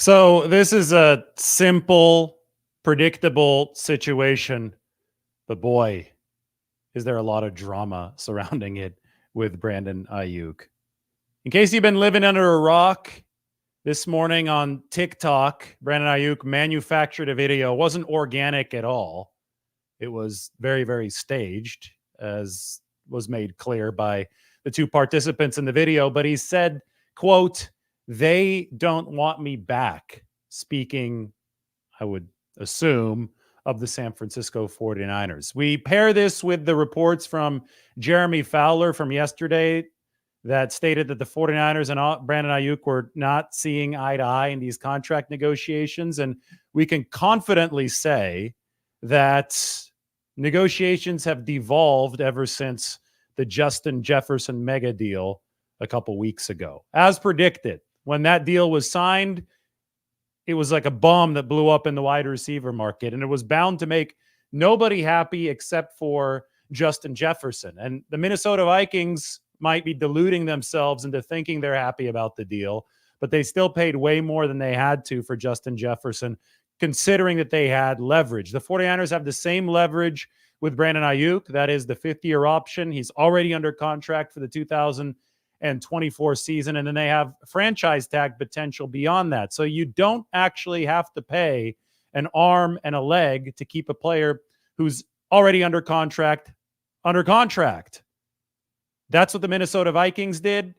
So this is a simple, predictable situation, but boy, is there a lot of drama surrounding it with Brandon Aiyuk. In case you've been living under a rock, this morning on TikTok, Brandon Aiyuk manufactured a video. It wasn't organic at all. It was very, very staged, as was made clear by the two participants in the video. But he said, quote, "They don't want me back." Speaking, I would assume, of the San Francisco 49ers. We pair this with the reports from Jeremy Fowler from yesterday that stated that the 49ers and Brandon Aiyuk were not seeing eye to eye in these contract negotiations. And we can confidently say that negotiations have devolved ever since the Justin Jefferson mega deal a couple weeks ago. As predicted, when that deal was signed, it was like a bomb that blew up in the wide receiver market, and it was bound to make nobody happy except for Justin Jefferson. And the Minnesota Vikings might be deluding themselves into thinking they're happy about the deal, but they still paid way more than they had to for Justin Jefferson, considering that they had leverage. The 49ers have the same leverage with Brandon Aiyuk. That is the fifth-year option. He's already under contract for the 2024 season, and then they have franchise tag potential beyond that. So you don't actually have to pay an arm and a leg to keep a player who's already under contract. That's what the Minnesota Vikings did.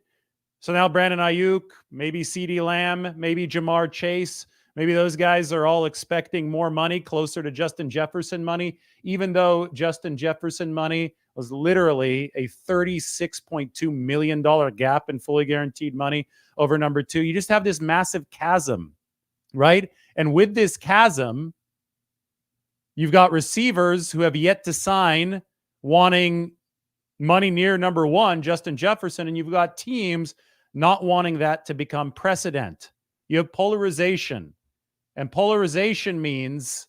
So now Brandon Aiyuk, maybe CeeDee Lamb, maybe Jamar Chase, maybe those guys are all expecting more money, closer to Justin Jefferson money, even though Justin Jefferson money was literally a $36.2 million gap in fully guaranteed money over number two. You just have this massive chasm, right? And with this chasm, you've got receivers who have yet to sign wanting money near number one, Justin Jefferson, and you've got teams not wanting that to become precedent. You have polarization, and polarization means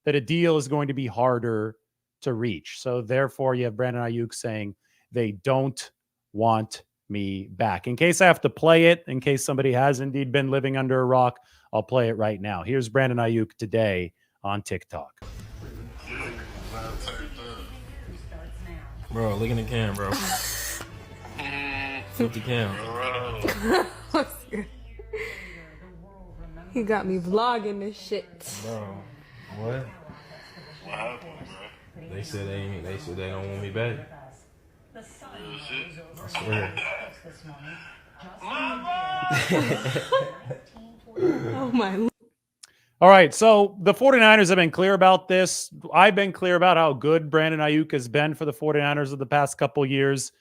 that a deal is going to be harder to reach. So therefore, you have Brandon Aiyuk saying they don't want me back. In case I have to play it, in case somebody has indeed been living under a rock, I'll play it right now. Here's Brandon Aiyuk today on TikTok. Bro, look in the cam, bro. Flip the cam. He got me vlogging this shit. Bro, what? What happened, bro? They said they don't want me back. I swear. Oh my. All right, so the 49ers have been clear about this. I've been clear about how good Brandon Aiyuk has been for the 49ers of the past couple years.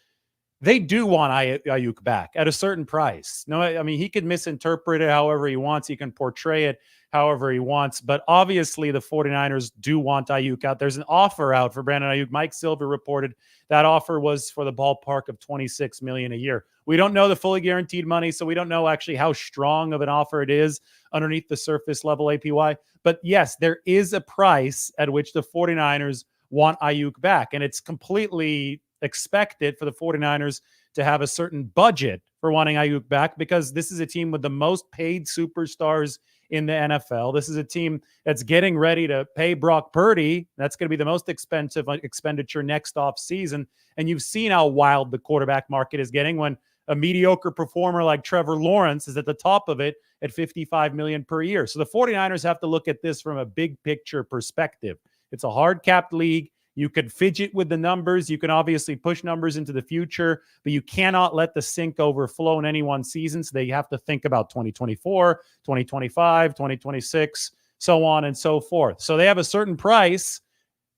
They do want Aiyuk back at a certain price. No, I mean, he can misinterpret it however he wants. He can portray it however he wants. But obviously, the 49ers do want Aiyuk out. There's an offer out for Brandon Aiyuk. Mike Silver reported that offer was for the ballpark of $26 million a year. We don't know the fully guaranteed money, so we don't know actually how strong of an offer it is underneath the surface level APY. But yes, there is a price at which the 49ers want Aiyuk back. And it's completely expected for the 49ers to have a certain budget for wanting Aiyuk back, because this is a team with the most paid superstars in the NFL. This is a team that's getting ready to pay Brock Purdy. That's going to be the most expensive expenditure next off season. And you've seen how wild the quarterback market is getting when a mediocre performer like Trevor Lawrence is at the top of it at $55 million per year. So the 49ers have to look at this from a big picture perspective. It's a hard capped league. You could fidget with the numbers. You can obviously push numbers into the future, but you cannot let the sink overflow in any one season. So they have to think about 2024, 2025, 2026, so on and so forth. So they have a certain price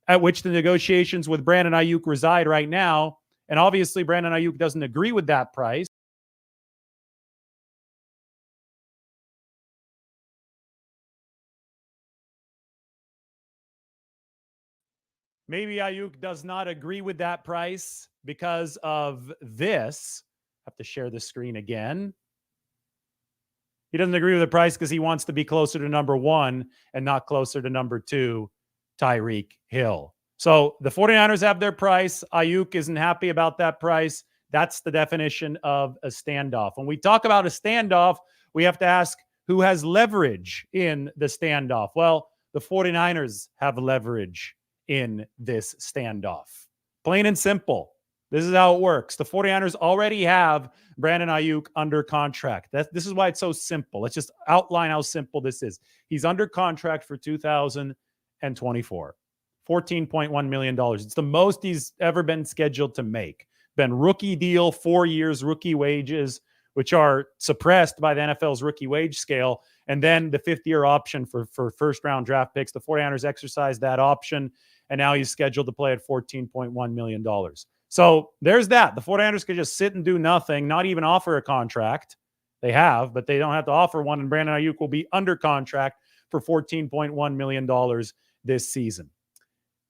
at which the negotiations with Brandon Aiyuk reside right now. And obviously, Brandon Aiyuk doesn't agree with that price. Maybe Aiyuk does not agree with that price because of this. I have to share the screen again. He doesn't agree with the price because he wants to be closer to number one and not closer to number two, Tyreek Hill. So the 49ers have their price. Aiyuk isn't happy about that price. That's the definition of a standoff. When we talk about a standoff, we have to ask, who has leverage in the standoff? Well, the 49ers have leverage in this standoff. Plain and simple. This is how it works. The 49ers already have Brandon Aiyuk under contract. This is why it's so simple. Let's just outline how simple this is. He's under contract for 2024. $14.1 million. It's the most he's ever been scheduled to make. Been rookie deal, 4 years, rookie wages, which are suppressed by the NFL's rookie wage scale. And then the 5th-year option for first-round draft picks. The 49ers exercised that option, and now he's scheduled to play at $14.1 million. So there's that. The 49ers could just sit and do nothing, not even offer a contract. They have, but they don't have to offer one, and Brandon Aiyuk will be under contract for $14.1 million this season.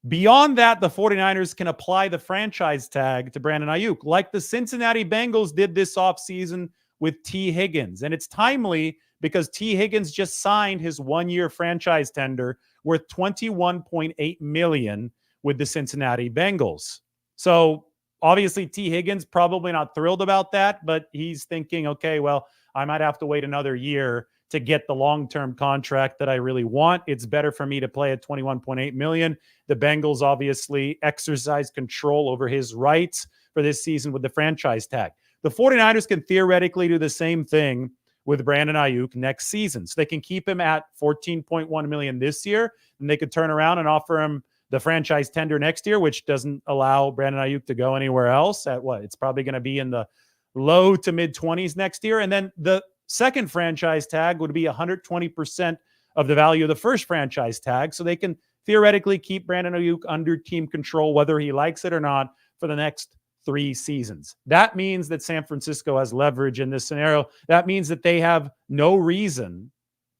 Beyond that, the 49ers can apply the franchise tag to Brandon Aiyuk, like the Cincinnati Bengals did this offseason with T. Higgins. And it's timely because T. Higgins just signed his 1-year franchise tender worth $21.8 million with the Cincinnati Bengals. So obviously T. Higgins probably not thrilled about that, but he's thinking, okay, well, I might have to wait another year to get the long-term contract that I really want. It's better for me to play at $21.8 million. The Bengals obviously exercise control over his rights for this season with the franchise tag. The 49ers can theoretically do the same thing with Brandon Aiyuk next season. So they can keep him at $14.1 million this year, and they could turn around and offer him the franchise tender next year, which doesn't allow Brandon Aiyuk to go anywhere else at what? It's probably going to be in the low to mid-20s next year. And then the second franchise tag would be 120% of the value of the first franchise tag. So they can theoretically keep Brandon Aiyuk under team control, whether he likes it or not, for the next 3 seasons. That means that San Francisco has leverage in this scenario. That means that they have no reason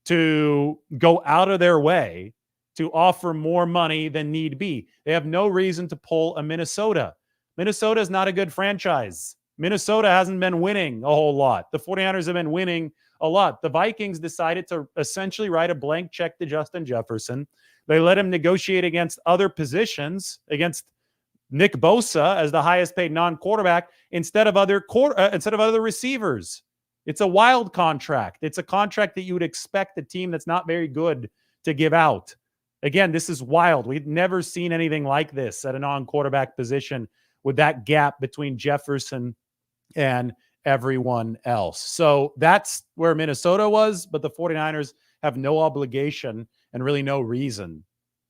to go out of their way to offer more money than need be. They have no reason to pull a Minnesota. Minnesota is not a good franchise. Minnesota hasn't been winning a whole lot. The 49ers have been winning a lot. The Vikings decided to essentially write a blank check to Justin Jefferson. They let him negotiate against other positions, against Nick Bosa as the highest paid non-quarterback instead of other receivers. It's a wild contract. It's a contract that you would expect a team that's not very good to give out. Again, this is wild. We've never seen anything like this at a non-quarterback position with that gap between Jefferson and everyone else. So that's where Minnesota was, but the 49ers have no obligation and really no reason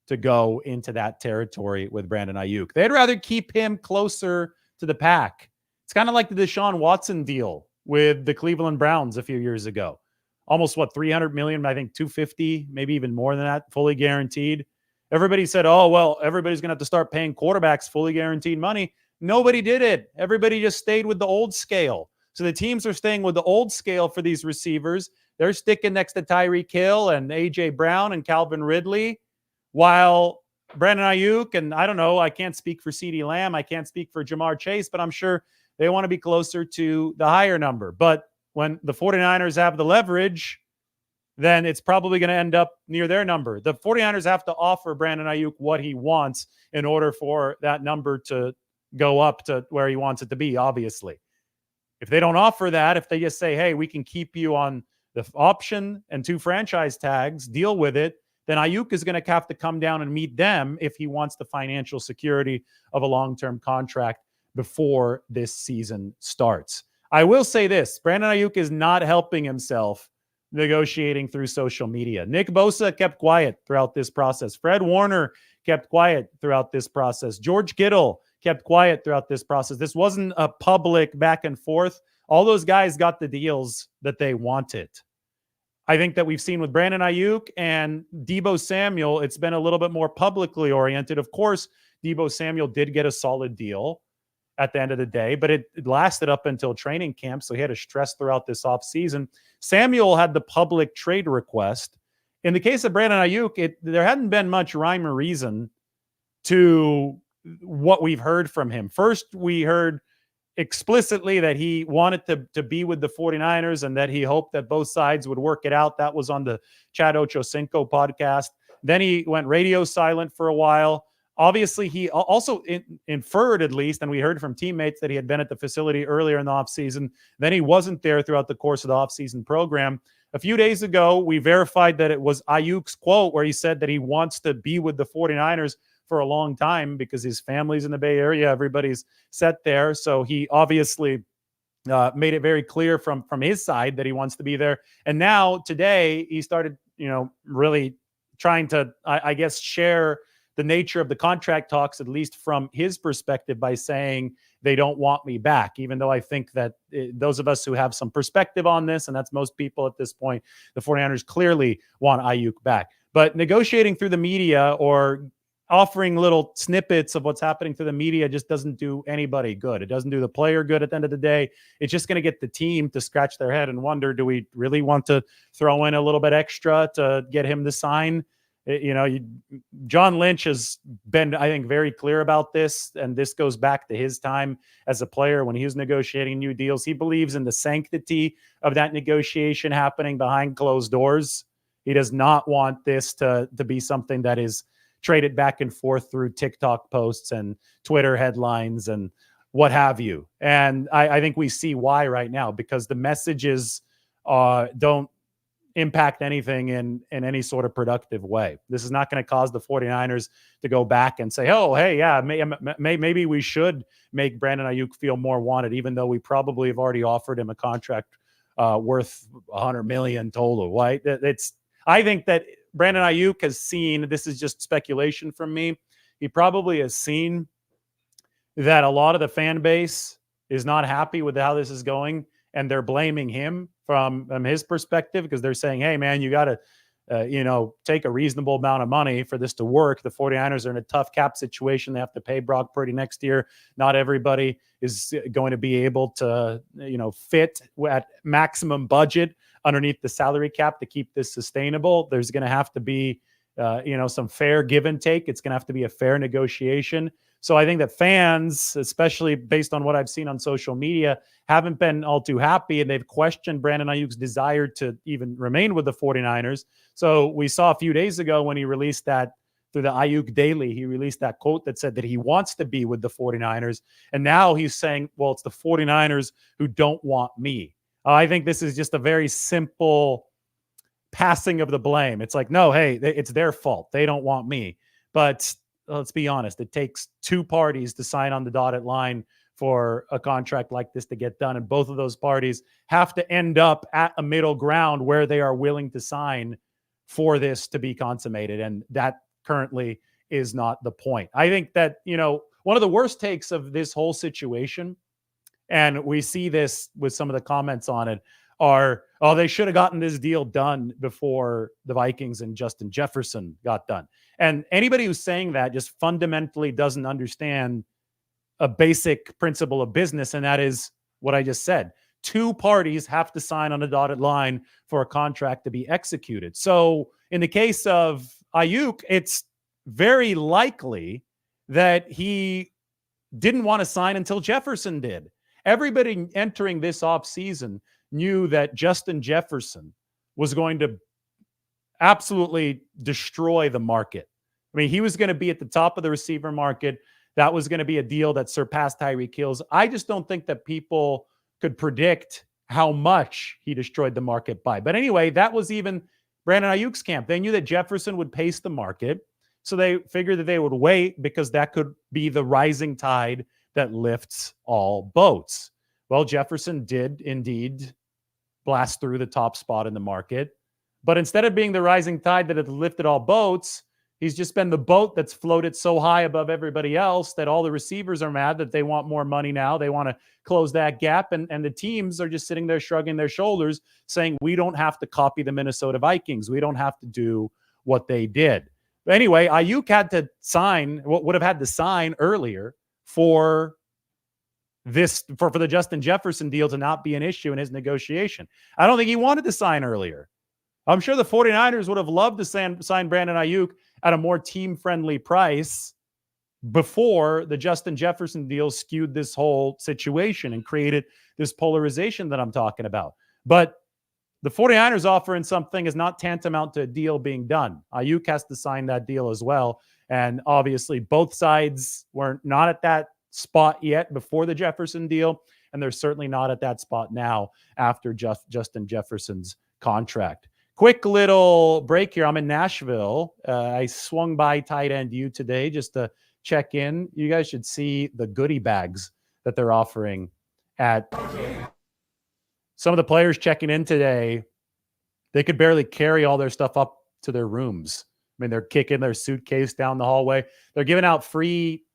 to go into that territory with Brandon Aiyuk. They'd rather keep him closer to the pack. It's kind of like the Deshaun Watson deal with the Cleveland Browns a few years ago. Almost $300 million, I think 250, maybe even more than that, fully guaranteed. Everybody said, oh, well, everybody's going to have to start paying quarterbacks fully guaranteed money. Nobody did it. Everybody just stayed with the old scale. So the teams are staying with the old scale for these receivers. They're sticking next to Tyreek Hill and A.J. Brown and Calvin Ridley, while Brandon Aiyuk, and I don't know, I can't speak for CeeDee Lamb, I can't speak for Jamar Chase, but I'm sure they want to be closer to the higher number. But when the 49ers have the leverage, then it's probably going to end up near their number. The 49ers have to offer Brandon Aiyuk what he wants in order for that number to go up to where he wants it to be, obviously. If they don't offer that, if they just say, hey, we can keep you on the option and 2 franchise tags, deal with it, then Aiyuk is going to have to come down and meet them if he wants the financial security of a long-term contract before this season starts. I will say this, Brandon Aiyuk is not helping himself negotiating through social media. Nick Bosa kept quiet throughout this process. Fred Warner kept quiet throughout this process. George Kittle kept quiet throughout this process. This wasn't a public back and forth. All those guys got the deals that they wanted. I think that we've seen with Brandon Aiyuk and Deebo Samuel, it's been a little bit more publicly oriented. Of course, Deebo Samuel did get a solid deal at the end of the day, but it lasted up until training camp, so he had to stress throughout this offseason. Samuel had the public trade request. In the case of Brandon Aiyuk, there hadn't been much rhyme or reason to what we've heard from him. First, we heard explicitly that he wanted to be with the 49ers and that he hoped that both sides would work it out. That was on the Chad Ochocinco podcast. Then he went radio silent for a while. Obviously, he also inferred, at least, and we heard from teammates, that he had been at the facility earlier in the offseason. Then he wasn't there throughout the course of the offseason program. A few days ago, we verified that it was Aiyuk's quote where he said that he wants to be with the 49ers for a long time because his family's in the Bay Area. Everybody's set there. So he obviously made it very clear from his side that he wants to be there. And now today he started, really trying to, I guess, share the nature of the contract talks, at least from his perspective, by saying they don't want me back, even though I think that those of us who have some perspective on this, and that's most people at this point, the 49ers clearly want Aiyuk back. But negotiating through the media or offering little snippets of what's happening through the media just doesn't do anybody good. It doesn't do the player good at the end of the day. It's just going to get the team to scratch their head and wonder, do we really want to throw in a little bit extra to get him to sign? John Lynch has been, I think, very clear about this, and this goes back to his time as a player when he was negotiating new deals. He believes in the sanctity of that negotiation happening behind closed doors. He does not want this to be something that is traded back and forth through TikTok posts and Twitter headlines and what have you. And I think we see why right now, because the messages don't impact anything in any sort of productive way. This is not going to cause the 49ers to go back and say, oh, hey, yeah, maybe we should make Brandon Aiyuk feel more wanted, even though we probably have already offered him a contract worth $100 million total, right? I think that Brandon Aiyuk has seen, this is just speculation from me, he probably has seen that a lot of the fan base is not happy with how this is going, and they're blaming him from his perspective, because they're saying, hey, man, you got to, take a reasonable amount of money for this to work. The 49ers are in a tough cap situation. They have to pay Brock Purdy next year. Not everybody is going to be able to, fit at maximum budget underneath the salary cap to keep this sustainable. There's going to have to be, some fair give and take. It's going to have to be a fair negotiation. So I think that fans, especially based on what I've seen on social media, haven't been all too happy, and they've questioned Brandon Aiyuk's desire to even remain with the 49ers. So we saw a few days ago when he released that through the Aiyuk Daily, he released that quote that said that he wants to be with the 49ers. And now he's saying, well, it's the 49ers who don't want me. I think this is just a very simple passing of the blame. It's like, no, hey, it's their fault. They don't want me. But let's be honest, it takes two parties to sign on the dotted line for a contract like this to get done. And both of those parties have to end up at a middle ground where they are willing to sign for this to be consummated. And that currently is not the point. I think that, one of the worst takes of this whole situation, and we see this with some of the comments on it, are, oh, they should have gotten this deal done before the Vikings and Justin Jefferson got done. And anybody who's saying that just fundamentally doesn't understand a basic principle of business, and that is what I just said. Two parties have to sign on a dotted line for a contract to be executed. So in the case of Aiyuk, it's very likely that he didn't want to sign until Jefferson did. Everybody entering this offseason knew that Justin Jefferson was going to absolutely destroy the market. I mean, he was going to be at the top of the receiver market. That was going to be a deal that surpassed Tyreek Hill's. I just don't think that people could predict how much he destroyed the market by. But anyway, that was even Brandon Aiyuk's camp. They knew that Jefferson would pace the market, so they figured that they would wait because that could be the rising tide that lifts all boats. Well, Jefferson did indeed blast through the top spot in the market. But instead of being the rising tide that had lifted all boats, he's just been the boat that's floated so high above everybody else that all the receivers are mad that they want more money now. They want to close that gap. And the teams are just sitting there shrugging their shoulders saying, we don't have to copy the Minnesota Vikings. We don't have to do what they did. But anyway, Aiyuk had to sign, would have had to sign earlier for the Justin Jefferson deal to not be an issue in his negotiation. I don't think he wanted to sign earlier. I'm sure the 49ers would have loved to sign Brandon Aiyuk at a more team-friendly price before the Justin Jefferson deal skewed this whole situation and created this polarization that I'm talking about. But the 49ers offering something is not tantamount to a deal being done. Aiyuk has to sign that deal as well. And obviously both sides were not at that spot yet before the Jefferson deal, and they're certainly not at that spot now after Justin Jefferson's contract. Quick little break here. I'm in Nashville. I swung by tight end U today just to check in. You guys should see the goodie bags that they're offering at some of the players checking in today. They could barely carry all their stuff up to their rooms. I mean, they're kicking their suitcase down the hallway. They're giving out free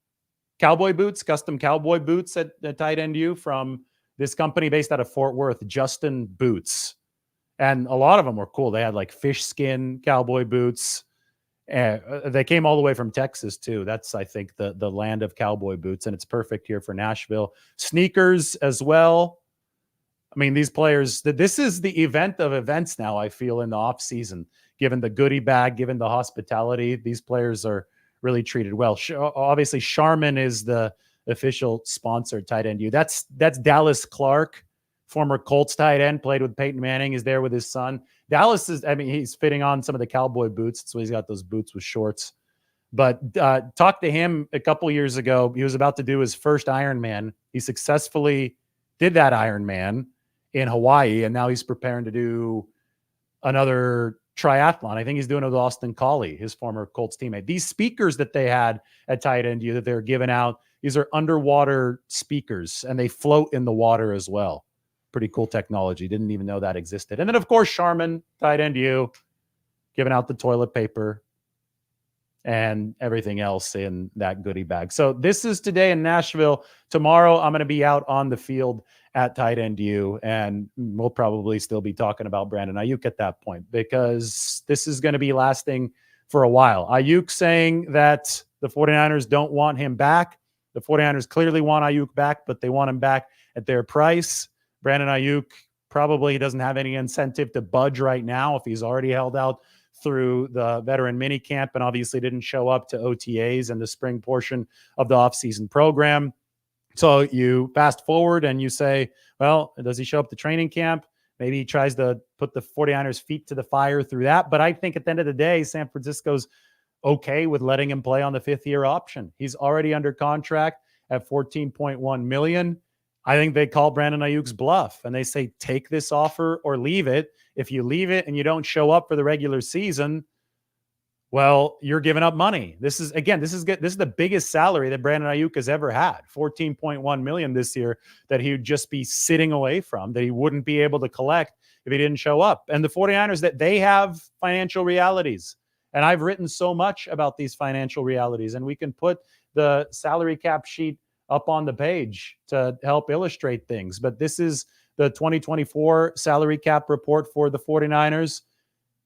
cowboy boots, custom cowboy boots at tight end U from this company based out of Fort Worth, Justin Boots. And a lot of them were cool. They had like fish skin cowboy boots. They came all the way from Texas too. That's, I think, the land of cowboy boots, and it's perfect here for Nashville. Sneakers as well. I mean, these players, this is the event of events now, I feel, in the off season. Given the goodie bag, given the hospitality, these players are really treated well. Obviously, Charmin is the official sponsor tight end U. That's Dallas Clark, former Colts tight end, played with Peyton Manning, is there with his son. Dallas is, I mean, he's fitting on some of the cowboy boots, so he's got those boots with shorts. But talked to him a couple years ago. He was about to do his first Ironman. He successfully did that Ironman in Hawaii, and now he's preparing to do another triathlon. I think he's doing it with Austin Collie, his former Colts teammate. These speakers that they had at tight end U that they're giving out, these are underwater speakers, and they float in the water as well. Pretty cool technology. Didn't even know that existed. And then, of course, Charmin, tight end U, giving out the toilet paper and everything else in that goodie bag. So this is today in Nashville. Tomorrow, I'm going to be out on the field at tight end U, and we'll probably still be talking about Brandon Aiyuk at that point, because this is going to be lasting for a while. Aiyuk saying that the 49ers don't want him back. The 49ers clearly want Aiyuk back, but they want him back at their price. Brandon Aiyuk probably doesn't have any incentive to budge right now if he's already held out through the veteran minicamp and obviously didn't show up to OTAs and the spring portion of the offseason program. So you fast forward and you say, well, does he show up to training camp? Maybe he tries to put the 49ers' feet to the fire through that. But I think at the end of the day, San Francisco's okay with letting him play on the fifth-year option. He's already under contract at $14.1 million. I think they call Brandon Aiyuk's bluff and they say, take this offer or leave it. If you leave it and you don't show up for the regular season, well, you're giving up money. This is the biggest salary that Brandon Aiyuk has ever had, $14.1 million this year, that he would just be sitting away from, that he wouldn't be able to collect if he didn't show up. And the 49ers, that they have financial realities. And I've written so much about these financial realities, and we can put the salary cap sheet up on the page to help illustrate things. But this is the 2024 salary cap report for the 49ers.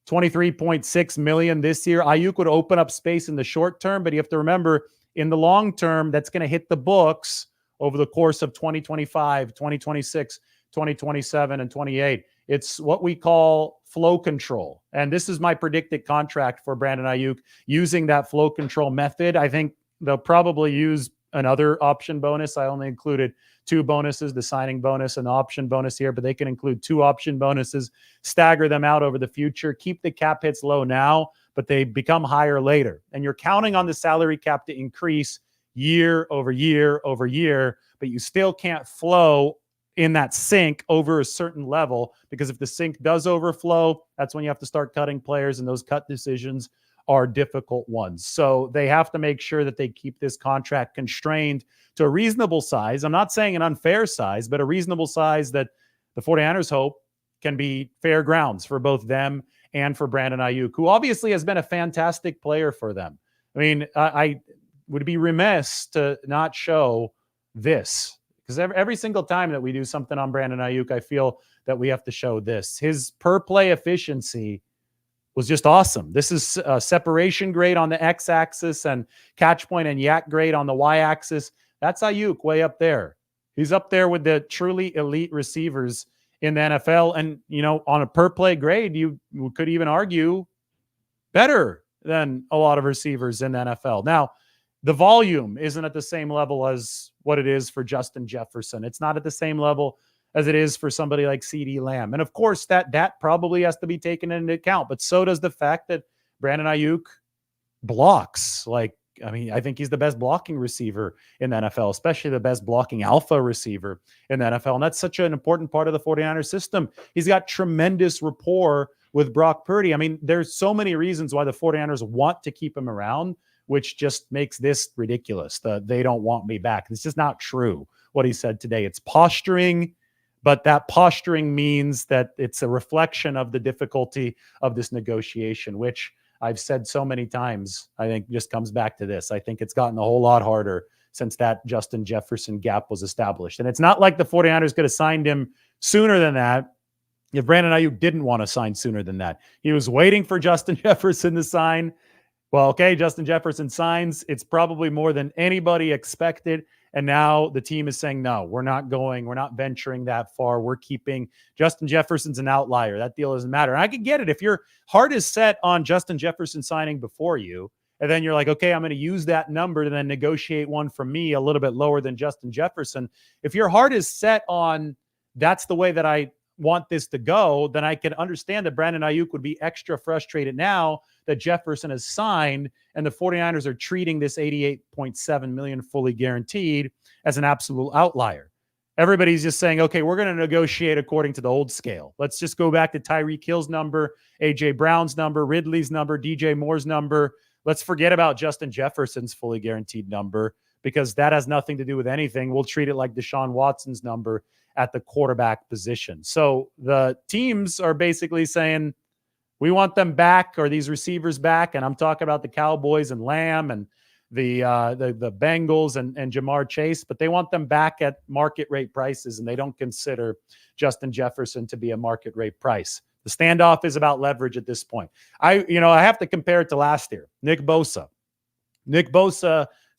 $23.6 million this year. Aiyuk would open up space in the short term, but you have to remember, in the long term, that's going to hit the books over the course of 2025, 2026, 2027, and 28. It's what we call flow control. And this is my predicted contract for Brandon Aiyuk using that flow control method. I think they'll probably use another option bonus. I only included 2 bonuses, the signing bonus and the option bonus here, but they can include 2 option bonuses, stagger them out over the future, keep the cap hits low now, but they become higher later. And you're counting on the salary cap to increase year over year over year, but you still can't flow in that sink over a certain level, because if the sink does overflow, that's when you have to start cutting players, and those cut decisions are difficult ones. So they have to make sure that they keep this contract constrained to a reasonable size. I'm not saying an unfair size, but a reasonable size that the 49ers hope can be fair grounds for both them and for Brandon Aiyuk, who obviously has been a fantastic player for them. I mean, I would be remiss to not show this, because every single time that we do something on Brandon Aiyuk, I feel that we have to show this. His per play efficiency was just awesome. This is a separation grade on the x-axis and catch point and yak grade on the y-axis. That's Aiyuk way up there. He's up there with the truly elite receivers in the NFL. And, you know, on a per play grade, you could even argue better than a lot of receivers in the NFL. Now, the volume isn't at the same level as what it is for Justin Jefferson. It's not at the same level as it is for somebody like CeeDee Lamb. And of course, that probably has to be taken into account. But so does the fact that Brandon Aiyuk blocks like I mean, I think he's the best blocking receiver in the NFL, especially the best blocking alpha receiver in the NFL. And that's such an important part of the 49ers system. He's got tremendous rapport with Brock Purdy. I mean, there's so many reasons why the 49ers want to keep him around, which just makes this ridiculous. They don't want me back. It's just not true what he said today. It's posturing, but that posturing means that it's a reflection of the difficulty of this negotiation, which I've said so many times, I think just comes back to this. I think it's gotten a whole lot harder since that Justin Jefferson gap was established. And it's not like the 49ers could have signed him sooner than that if Brandon Aiyuk didn't want to sign sooner than that. He was waiting for Justin Jefferson to sign. Well, okay, Justin Jefferson signs. It's probably more than anybody expected. And now the team is saying, no, we're not venturing that far. We're keeping Justin Jefferson's an outlier. That deal doesn't matter. And I can get it. If your heart is set on Justin Jefferson signing before you, and then you're like, okay, I'm going to use that number to then negotiate one from me a little bit lower than Justin Jefferson. If your heart is set on that's the way that I want this to go, then I can understand that Brandon Aiyuk would be extra frustrated now that Jefferson has signed and the 49ers are treating this $88.7 million fully guaranteed as an absolute outlier. Everybody's just saying, okay, we're going to negotiate according to the old scale. Let's just go back to Tyreek Hill's number, A.J. Brown's number, Ridley's number, DJ Moore's number. Let's forget about Justin Jefferson's fully guaranteed number because that has nothing to do with anything. We'll treat it like Deshaun Watson's number at the quarterback position. So the teams are basically saying, we want them back or these receivers back. And I'm talking about the Cowboys and Lamb and the Bengals and Jamar Chase, but they want them back at market rate prices. And they don't consider Justin Jefferson to be a market rate price. The standoff is about leverage at this point. I have to compare it to last year. Nick Bosa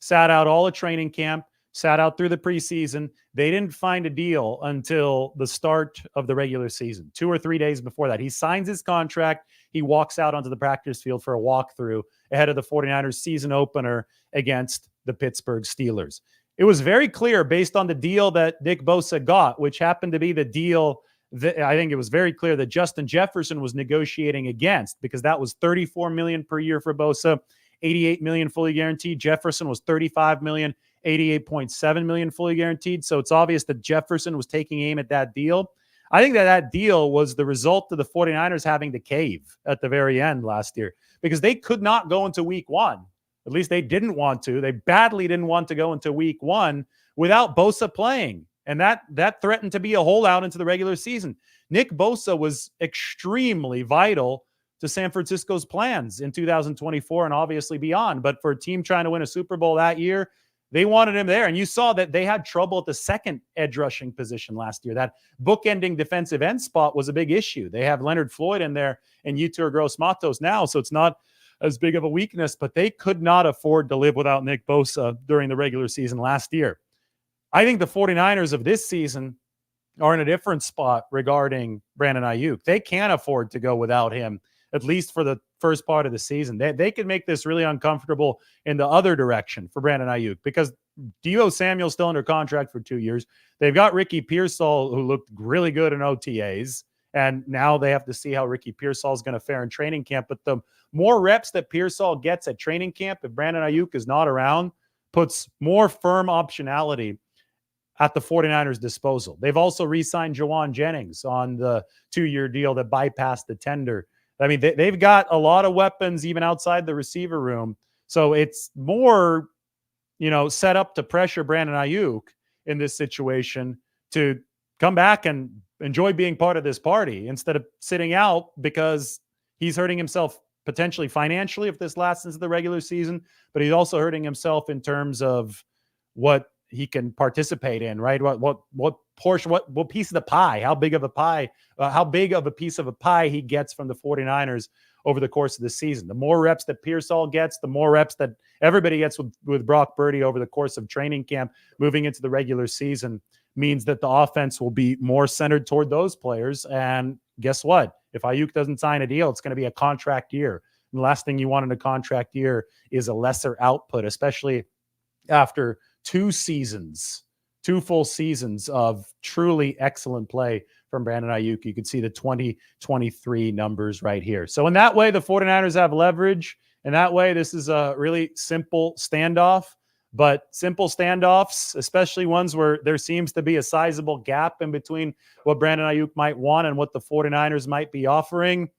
sat out all of training camp, sat out through the preseason. They didn't find a deal until the start of the regular season, 2 or 3 days before that. He signs his contract. He walks out onto the practice field for a walkthrough ahead of the 49ers season opener against the Pittsburgh Steelers. It was very clear based on the deal that Nick Bosa got, which happened to be the deal that I think it was very clear that Justin Jefferson was negotiating against because that was $34 million per year for Bosa, $88 million fully guaranteed. Jefferson was $35 million. $88.7 million fully guaranteed. So it's obvious that Jefferson was taking aim at that deal. I think that deal was the result of the 49ers having to cave at the very end last year because they could not go into week one. At least they didn't want to. They badly didn't want to go into week one without Bosa playing. And that threatened to be a holdout into the regular season. Nick Bosa was extremely vital to San Francisco's plans in 2024 and obviously beyond. But for a team trying to win a Super Bowl that year, they wanted him there. And you saw that they had trouble at the second edge rushing position last year. That bookending defensive end spot was a big issue. They have Leonard Floyd in there and Yetur Gross-Matos now, so it's not as big of a weakness, but they could not afford to live without Nick Bosa during the regular season last year. I think the 49ers of this season are in a different spot regarding Brandon Aiyuk. They can't afford to go without him, at least for the first part of the season. They could make this really uncomfortable in the other direction for Brandon Aiyuk because Deebo Samuel's still under contract for 2 years. They've got Ricky Pearsall, who looked really good in OTAs, and now they have to see how Ricky Pearsall is going to fare in training camp. But the more reps that Pearsall gets at training camp, if Brandon Aiyuk is not around, puts more firm optionality at the 49ers' disposal. They've also re-signed Jawan Jennings on the 2-year deal that bypassed the tender. I mean, they've got a lot of weapons even outside the receiver room. So it's more, set up to pressure Brandon Aiyuk in this situation to come back and enjoy being part of this party instead of sitting out because he's hurting himself potentially financially if this lasts into the regular season, but he's also hurting himself in terms of what he can participate in, right? What portion, what piece of the pie, how big of a piece of a pie he gets from the 49ers over the course of the season. The more reps that Pearsall gets, the more reps that everybody gets with Brock Purdy over the course of training camp moving into the regular season means that the offense will be more centered toward those players. And guess what? If Aiyuk doesn't sign a deal, it's going to be a contract year. And the last thing you want in a contract year is a lesser output, especially after 2 full seasons of truly excellent play from Brandon Aiyuk. You can see the 2023 numbers right here. So in that way, the 49ers have leverage And that way, this is a really simple standoff. But simple standoffs, especially ones where there seems to be a sizable gap in between what Brandon Aiyuk might want and what the 49ers might be offering,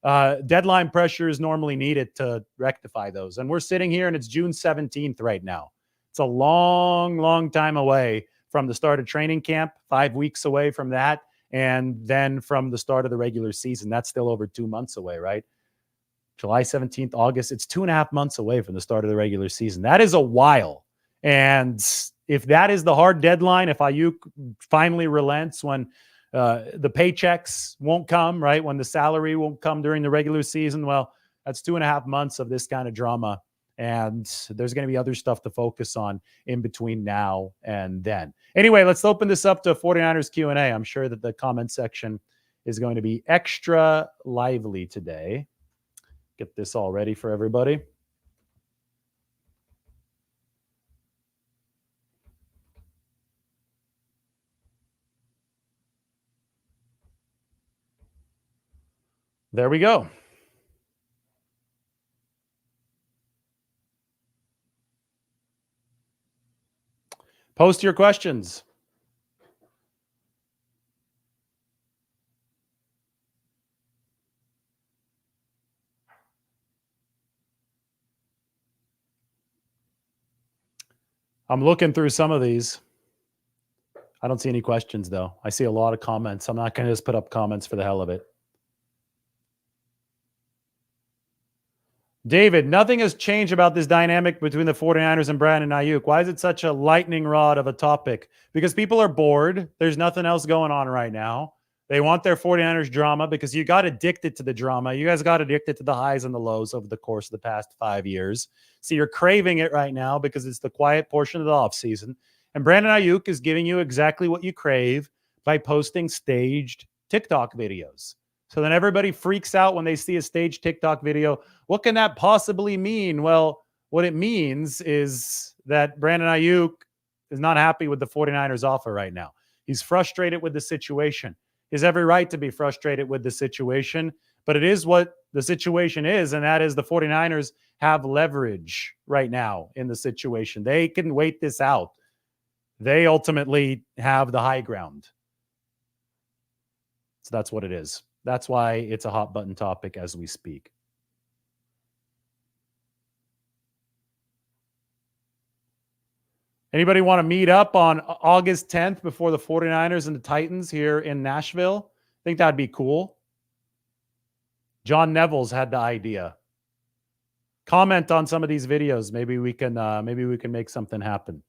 deadline pressure is normally needed to rectify those. And we're sitting here and it's June 17th right now. It's a long, long time away from the start of training camp, 5 weeks away from that. And then from the start of the regular season, that's still over 2 months away, right? July 17th, August, it's 2.5 months away from the start of the regular season. That is a while. And if that is the hard deadline, if Aiyuk finally relents when the paychecks won't come, right? When the salary won't come during the regular season, well, that's 2.5 months of this kind of drama. And there's going to be other stuff to focus on in between now and then. Anyway, let's open this up to 49ers Q&A. I'm sure that the comment section is going to be extra lively today. Get this all ready for everybody. There we go. Post your questions. I'm looking through some of these. I don't see any questions, though. I see a lot of comments. I'm not going to just put up comments for the hell of it. David, nothing has changed about this dynamic between the 49ers and Brandon Aiyuk. Why is it such a lightning rod of a topic? Because people are bored. There's nothing else going on right now. They want their 49ers drama because you got addicted to the drama. You guys got addicted to the highs and the lows over the course of the past 5 years. So you're craving it right now because it's the quiet portion of the offseason. And Brandon Aiyuk is giving you exactly what you crave by posting staged TikTok videos. So then everybody freaks out when they see a staged TikTok video. What can that possibly mean? Well, what it means is that Brandon Aiyuk is not happy with the 49ers offer right now. He's frustrated with the situation. He has every right to be frustrated with the situation, but it is what the situation is, and that is the 49ers have leverage right now in the situation. They can wait this out. They ultimately have the high ground. So that's what it is. That's why it's a hot button topic as we speak. Anybody want to meet up on August 10th before the 49ers and the Titans here in Nashville? I think that'd be cool. John Neville's had the idea. Comment on some of these videos. Maybe we can make something happen.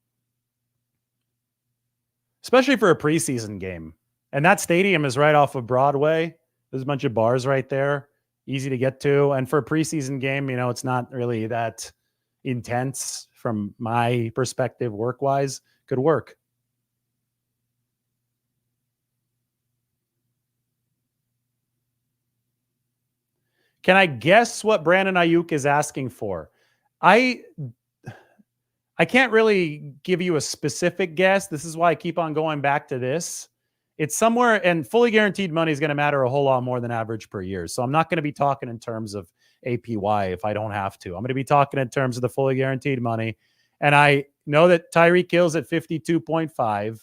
Especially for a preseason game. And that stadium is right off of Broadway. There's a bunch of bars right there, easy to get to. And for a preseason game, it's not really that intense from my perspective, work-wise. Could work. Can I guess what Brandon Aiyuk is asking for? I can't really give you a specific guess. This is why I keep on going back to this. It's somewhere, and fully guaranteed money is going to matter a whole lot more than average per year. So I'm not going to be talking in terms of APY if I don't have to. I'm going to be talking in terms of the fully guaranteed money. And I know that Tyreek Hill's at 52.5.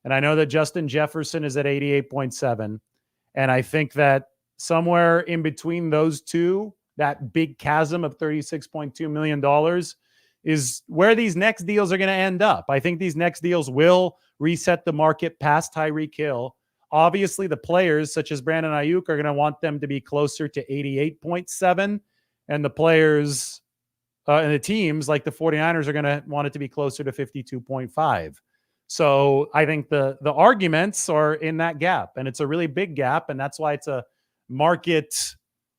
And I know that Justin Jefferson is at 88.7. And I think that somewhere in between those two, that big chasm of $36.2 million is where these next deals are going to end up. I think these next deals will reset the market past Tyreek Hill. Obviously, the players such as Brandon Aiyuk are going to want them to be closer to 88.7, and the players and the teams like the 49ers are going to want it to be closer to 52.5. So I think the arguments are in that gap, and it's a really big gap, and that's why it's a market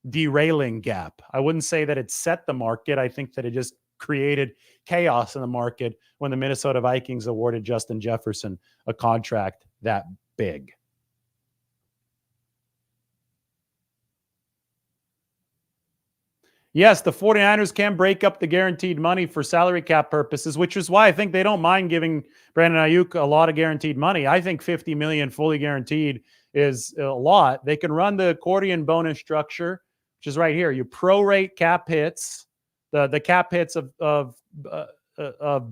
derailing gap. I wouldn't say that it set the market. I think that it just created chaos in the market when the Minnesota Vikings awarded Justin Jefferson a contract that big. Yes, the 49ers can break up the guaranteed money for salary cap purposes, which is why I think they don't mind giving Brandon Aiyuk a lot of guaranteed money. I think $50 million fully guaranteed is a lot. They can run the accordion bonus structure, which is right here. You prorate cap hits the cap hits of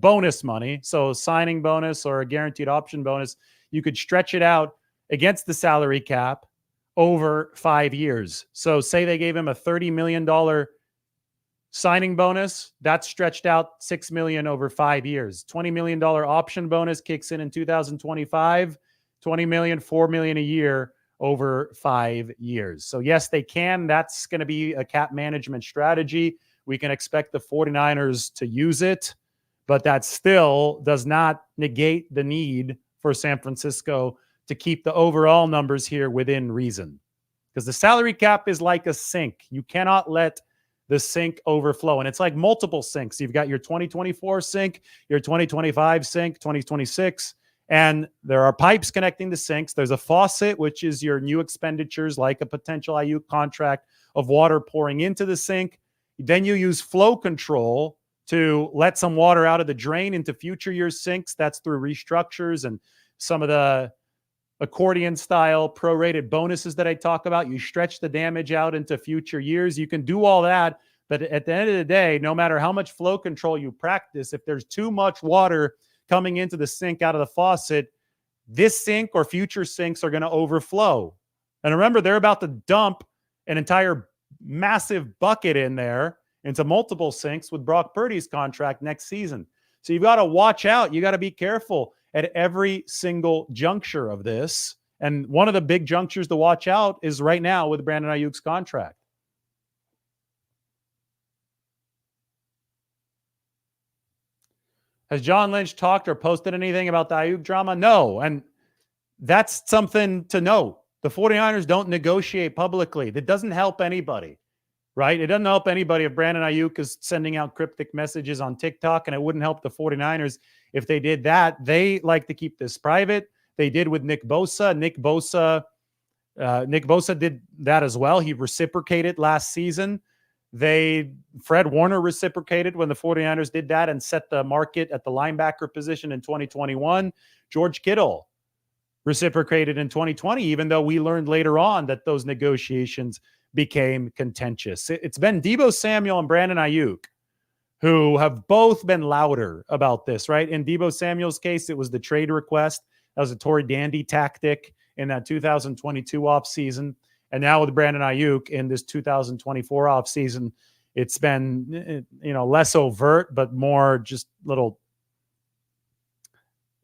bonus money, so signing bonus or a guaranteed option bonus, you could stretch it out against the salary cap over 5 years. So say they gave him a $30 million signing bonus, that's stretched out $6 million over 5 years. $20 million option bonus kicks in 2025, $20 million, $4 million a year over 5 years. So yes, they can. That's going to be a cap management strategy. We can expect the 49ers to use it, but that still does not negate the need for San Francisco to keep the overall numbers here within reason. Because the salary cap is like a sink. You cannot let the sink overflow. And it's like multiple sinks. You've got your 2024 sink, your 2025 sink, 2026, and there are pipes connecting the sinks. There's a faucet, which is your new expenditures, like a potential Aiyuk contract of water pouring into the sink. Then you use flow control to let some water out of the drain into future years' sinks. That's through restructures and some of the accordion style prorated bonuses that I talk about. You stretch the damage out into future years. You can do all that, but at the end of the day, no matter how much flow control you practice, if there's too much water coming into the sink out of the faucet, this sink or future sinks are going to overflow. And remember, they're about to dump an entire massive bucket in there into multiple sinks with Brock Purdy's contract next season. So you've got to watch out. You got to be careful at every single juncture of this. And one of the big junctures to watch out is right now with Brandon Aiyuk's contract. Has John Lynch talked or posted anything about the Aiyuk drama? No. And that's something to note. The 49ers don't negotiate publicly. That doesn't help anybody, right? It doesn't help anybody if Brandon Aiyuk is sending out cryptic messages on TikTok, and it wouldn't help the 49ers if they did that. They like to keep this private. They did with Nick Bosa. Nick Bosa did that as well. He reciprocated last season. Fred Warner reciprocated when the 49ers did that and set the market at the linebacker position in 2021. George Kittle reciprocated in 2020, even though we learned later on that those negotiations became contentious. It's been Deebo Samuel and Brandon Aiyuk who have both been louder about this, right? In Deebo Samuel's case, it was the trade request. That was a Tory Dandy tactic in that 2022 offseason. And now with Brandon Aiyuk in this 2024 offseason, it's been, less overt, but more just little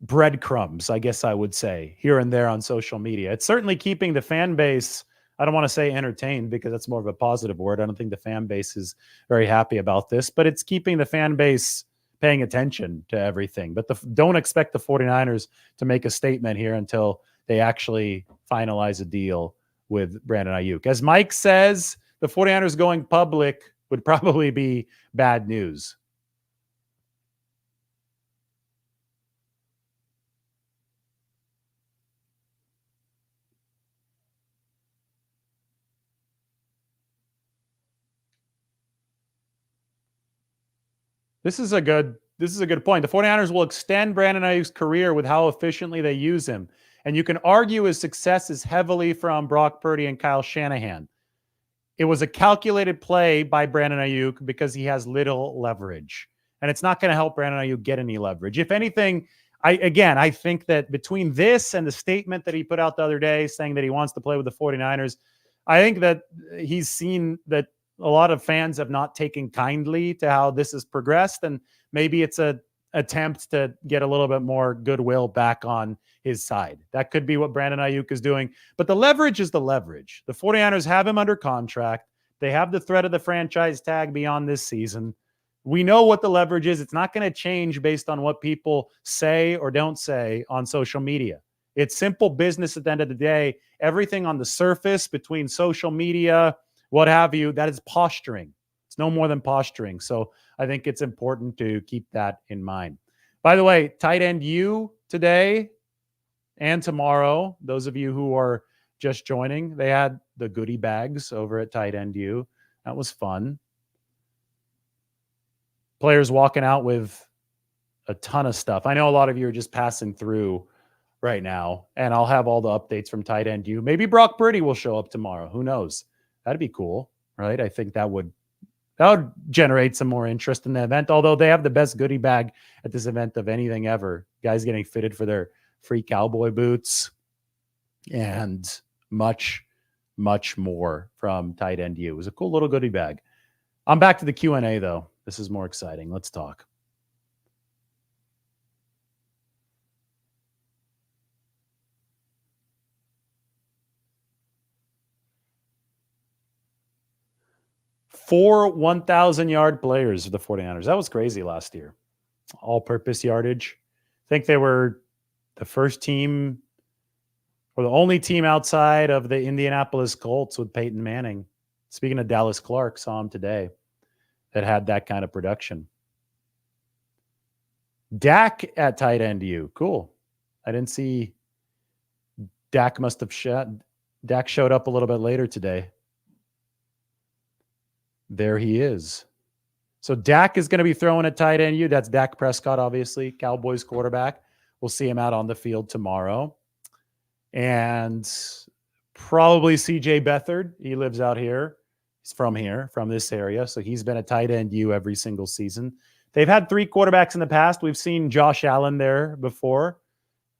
breadcrumbs, I guess I would say, here and there on social media. It's certainly keeping the fan base, I don't want to say entertained because that's more of a positive word. I don't think the fan base is very happy about this, but it's keeping the fan base paying attention to everything. But don't expect the 49ers to make a statement here until they actually finalize a deal with Brandon Aiyuk. As Mike says, the 49ers going public would probably be bad news. This is a good point. The 49ers will extend Brandon Aiyuk's career with how efficiently they use him. And you can argue his success is heavily from Brock Purdy and Kyle Shanahan. It was a calculated play by Brandon Aiyuk because he has little leverage. And it's not going to help Brandon Aiyuk get any leverage. If anything, I think that between this and the statement that he put out the other day saying that he wants to play with the 49ers, I think that he's seen that a lot of fans have not taken kindly to how this has progressed. And maybe it's a attempt to get a little bit more goodwill back on his side. That could be what Brandon Aiyuk is doing. But the leverage is the leverage. The 49ers have him under contract. They have the threat of the franchise tag beyond this season. We know what the leverage is. It's not going to change based on what people say or don't say on social media. It's simple business at the end of the day. Everything on the surface between social media, what have you, that is posturing. It's no more than posturing. So I think it's important to keep that in mind. By the way, tight end U today and tomorrow, those of you who are just joining, they had the goodie bags over at tight end U. That was fun. Players walking out with a ton of stuff. I know a lot of you are just passing through right now, and I'll have all the updates from tight end U. Maybe Brock Purdy will show up tomorrow. Who knows? That'd be cool, right? I think that would That would generate some more interest in the event, although they have the best goodie bag at this event of anything ever. Guys getting fitted for their free cowboy boots and much, much more from Tight End U. It was a cool little goodie bag. I'm back to the Q&A, though. This is more exciting. Let's talk. Four 1,000-yard players for the 49ers. That was crazy last year. All-purpose yardage. I think they were the first team or the only team outside of the Indianapolis Colts with Peyton Manning. Speaking of Dallas Clark, saw him today, that had that kind of production. Dak at tight end U. Cool. I didn't see Dak must have shot. Dak showed up a little bit later today. There he is. So Dak is going to be throwing at tight end U. That's Dak Prescott, obviously, Cowboys quarterback. We'll see him out on the field tomorrow. And probably CJ Beathard. He lives out here. He's from here, from this area. So he's been a tight end U every single season. They've had three quarterbacks in the past. We've seen Josh Allen there before.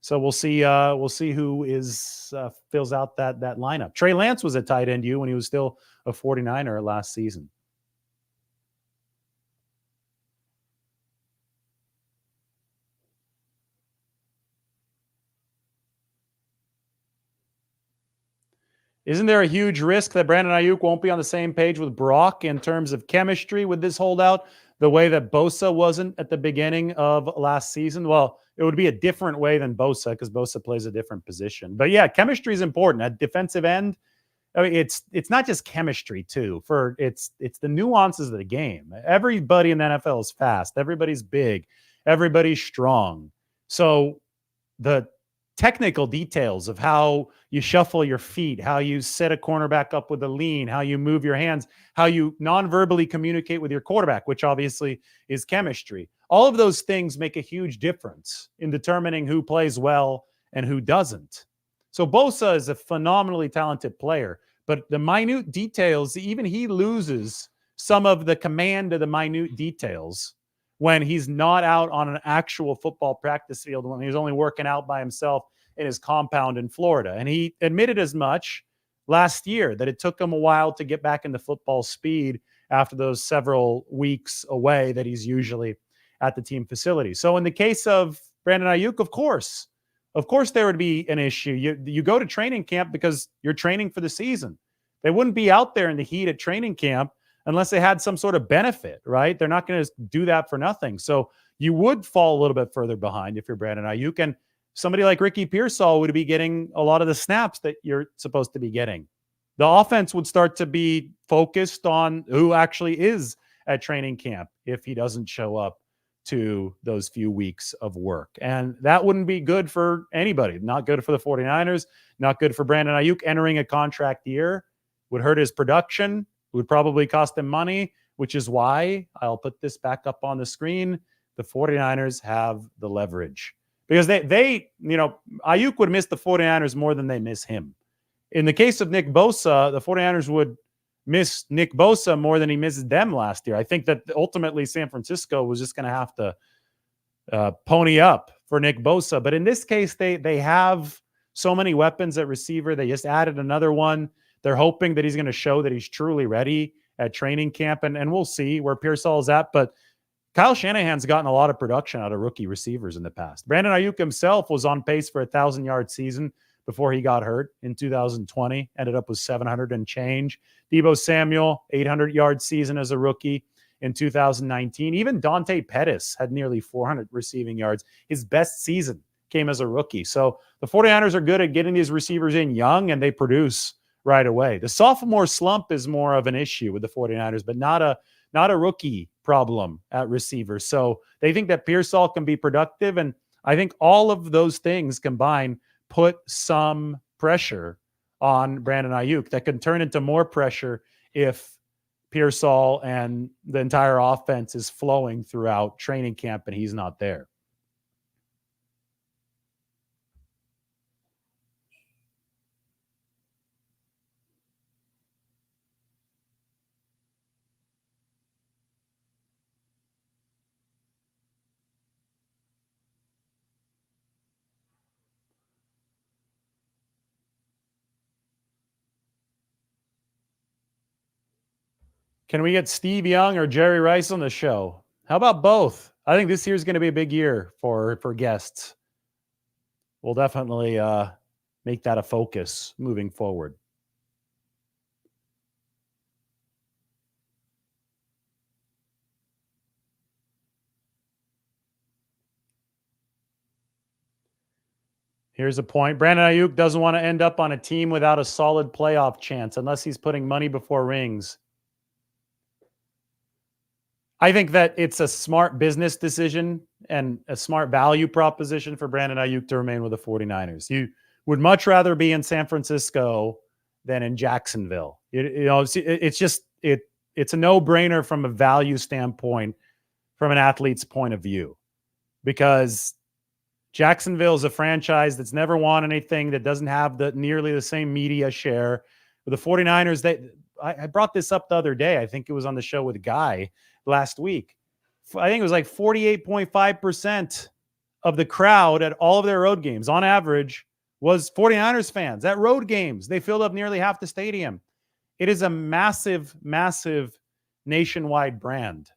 So we'll see who is fills out that lineup. Trey Lance was a tight end U when he was still a 49er last season. Isn't there a huge risk that Brandon Aiyuk won't be on the same page with Brock in terms of chemistry with this holdout, the way that Bosa wasn't at the beginning of last season? Well, it would be a different way than Bosa because Bosa plays a different position. But yeah, chemistry is important at defensive end. I mean, it's not just chemistry too. It's the nuances of the game. Everybody in the NFL is fast. Everybody's big. Everybody's strong. So the technical details of how you shuffle your feet, how you set a cornerback up with a lean, how you move your hands, how you non-verbally communicate with your quarterback, which obviously is chemistry. All of those things make a huge difference in determining who plays well and who doesn't. So Bosa is a phenomenally talented player, but the minute details, even he loses some of the command of the minute details when he's not out on an actual football practice field, when he's only working out by himself in his compound in Florida. And he admitted as much last year that it took him a while to get back into football speed after those several weeks away that he's usually at the team facility. So in the case of Brandon Aiyuk, of course there would be an issue. You go to training camp because you're training for the season. They wouldn't be out there in the heat at training camp unless they had some sort of benefit, right? They're not going to do that for nothing. So you would fall a little bit further behind if you're Brandon Aiyuk. And somebody like Ricky Pearsall would be getting a lot of the snaps that you're supposed to be getting. The offense would start to be focused on who actually is at training camp if he doesn't show up to those few weeks of work. And that wouldn't be good for anybody. Not good for the 49ers, not good for Brandon Aiyuk entering a contract year. Would hurt his production. Would probably cost them money, which is why I'll put this back up on the screen. The 49ers have the leverage because they Aiyuk would miss the 49ers more than they miss him. In the case of Nick Bosa, the 49ers would miss Nick Bosa more than he misses them last year. I think that ultimately San Francisco was just going to have to pony up for Nick Bosa. But in this case, they have so many weapons at receiver. They just added another one. They're hoping that he's going to show that he's truly ready at training camp, and we'll see where Pearsall is at. But Kyle Shanahan's gotten a lot of production out of rookie receivers in the past. Brandon Aiyuk himself was on pace for a 1,000-yard season before he got hurt in 2020, ended up with 700 and change. Deebo Samuel, 800-yard season as a rookie in 2019. Even Dante Pettis had nearly 400 receiving yards. His best season came as a rookie. So the 49ers are good at getting these receivers in young, and they produce right away. The sophomore slump is more of an issue with the 49ers, but not a rookie problem at receiver. So they think that Pearsall can be productive, and I think all of those things combined put some pressure on Brandon Aiyuk that can turn into more pressure if Pearsall and the entire offense is flowing throughout training camp and he's not there. Can we get Steve Young or Jerry Rice on the show? How about both? I think this year is going to be a big year for guests. We'll definitely make that a focus moving forward. Here's a point. Brandon Aiyuk doesn't want to end up on a team without a solid playoff chance unless he's putting money before rings. I think that it's a smart business decision and a smart value proposition for Brandon Aiyuk to remain with the 49ers. You would much rather be in San Francisco than in Jacksonville. It's just it's a no-brainer from a value standpoint, from an athlete's point of view, because Jacksonville is a franchise that's never won anything, that doesn't have nearly the same media share. With the 49ers, I brought this up the other day. I think it was on the show with Guy last week. I think it was like 48.5% of the crowd at all of their road games on average was 49ers fans. At road games, they filled up nearly half the stadium. It is a massive, massive nationwide brand.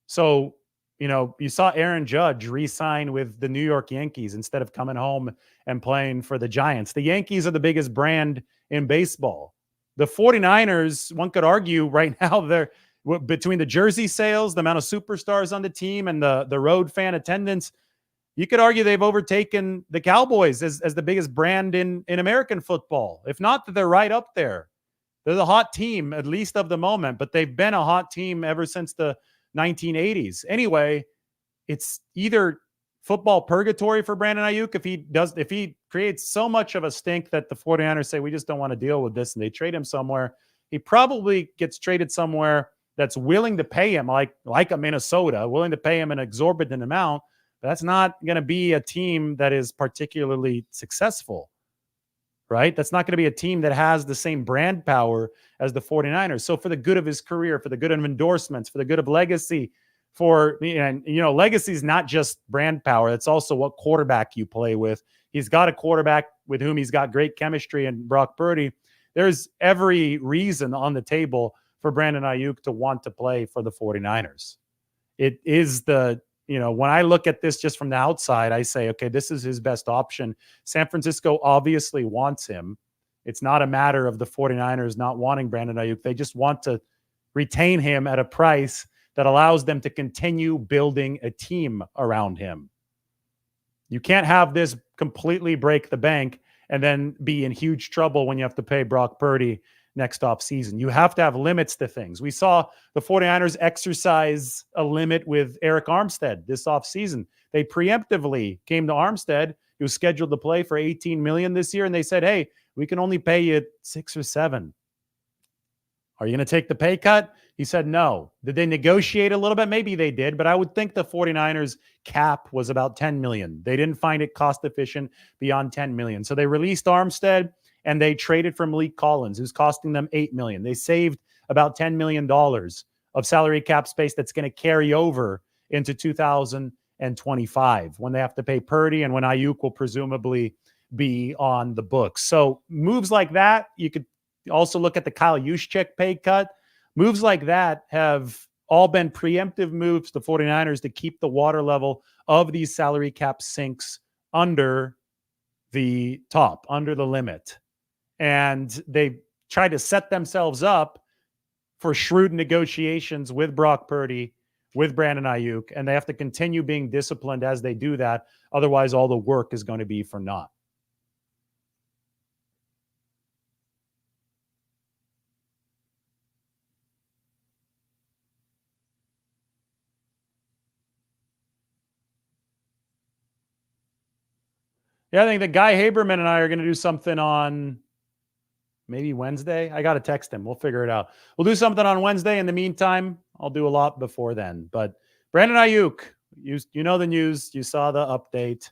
So, you saw Aaron Judge re-sign with the New York Yankees instead of coming home and playing for the Giants. The Yankees are the biggest brand in baseball. The 49ers, one could argue right now, they're between the jersey sales, the amount of superstars on the team, and the road fan attendance, you could argue they've overtaken the Cowboys as the biggest brand in American football. If not, that they're right up there. They're the hot team, at least of the moment, but they've been a hot team ever since the 1980s. Anyway, it's either football purgatory for Brandon Aiyuk if he creates so much of a stink that the 49ers say, we just don't want to deal with this, and they trade him somewhere. He probably gets traded somewhere that's willing to pay him, like a Minnesota, willing to pay him an exorbitant amount. But that's not going to be a team that is particularly successful, right? That's not going to be a team that has the same brand power as the 49ers. So for the good of his career, for the good of endorsements, for the good of legacy, legacy is not just brand power. It's also what quarterback you play with. He's got a quarterback with whom he's got great chemistry in Brock Purdy. There's every reason on the table for Brandon Aiyuk to want to play for the 49ers. It is when I look at this just from the outside, I say, okay, this is his best option. San Francisco obviously wants him. It's not a matter of the 49ers not wanting Brandon Aiyuk. They just want to retain him at a price that allows them to continue building a team around him. You can't have this completely break the bank and then be in huge trouble when you have to pay Brock Purdy next offseason. You have to have limits to things. We saw the 49ers exercise a limit with Eric Armstead this offseason. They preemptively came to Armstead. He was scheduled to play for $18 million this year, and they said, hey, we can only pay you 6 or 7. Are you going to take the pay cut? He said no. Did they negotiate a little bit? Maybe they did, but I would think the 49ers cap was about $10 million. They didn't find it cost efficient beyond $10 million. So they released Armstead, and they traded for Malik Collins, who's costing them $8 million. They saved about $10 million of salary cap space that's going to carry over into 2025 when they have to pay Purdy and when Aiyuk will presumably be on the books. So moves like that, you could also look at the Kyle Juszczyk pay cut. Moves like that have all been preemptive moves to 49ers to keep the water level of these salary cap sinks under the top, under the limit. And they tried to set themselves up for shrewd negotiations with Brock Purdy, with Brandon Aiyuk, and they have to continue being disciplined as they do that. Otherwise, all the work is going to be for naught. Yeah, I think that Guy Haberman and I are going to do something on maybe Wednesday. I got to text him. We'll figure it out. We'll do something on Wednesday. In the meantime, I'll do a lot before then. But Brandon Aiyuk, you know the news. You saw the update.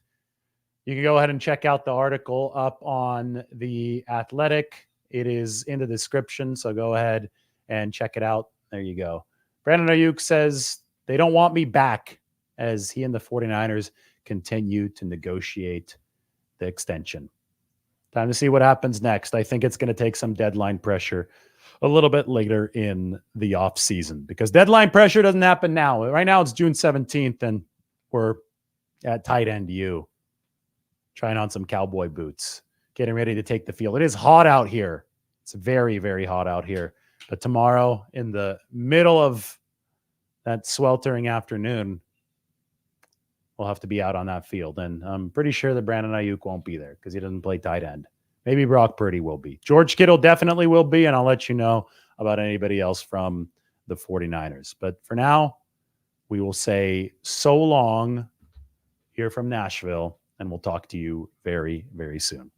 You can go ahead and check out the article up on The Athletic. It is in the description, so go ahead and check it out. There you go. Brandon Aiyuk says they don't want me back as he and the 49ers continue to negotiate the extension. Time to see what happens next. I think it's going to take some deadline pressure a little bit later in the off season, because deadline pressure doesn't happen now. Right now it's June 17th and we're at tight end U, trying on some cowboy boots, getting ready to take the field. It is hot out here. It's very, very hot out here. But tomorrow, in the middle of that sweltering afternoon, we'll have to be out on that field. And I'm pretty sure that Brandon Aiyuk won't be there because he doesn't play tight end. Maybe Brock Purdy will be. George Kittle definitely will be, and I'll let you know about anybody else from the 49ers. But for now, we will say so long here from Nashville, and we'll talk to you very, very soon.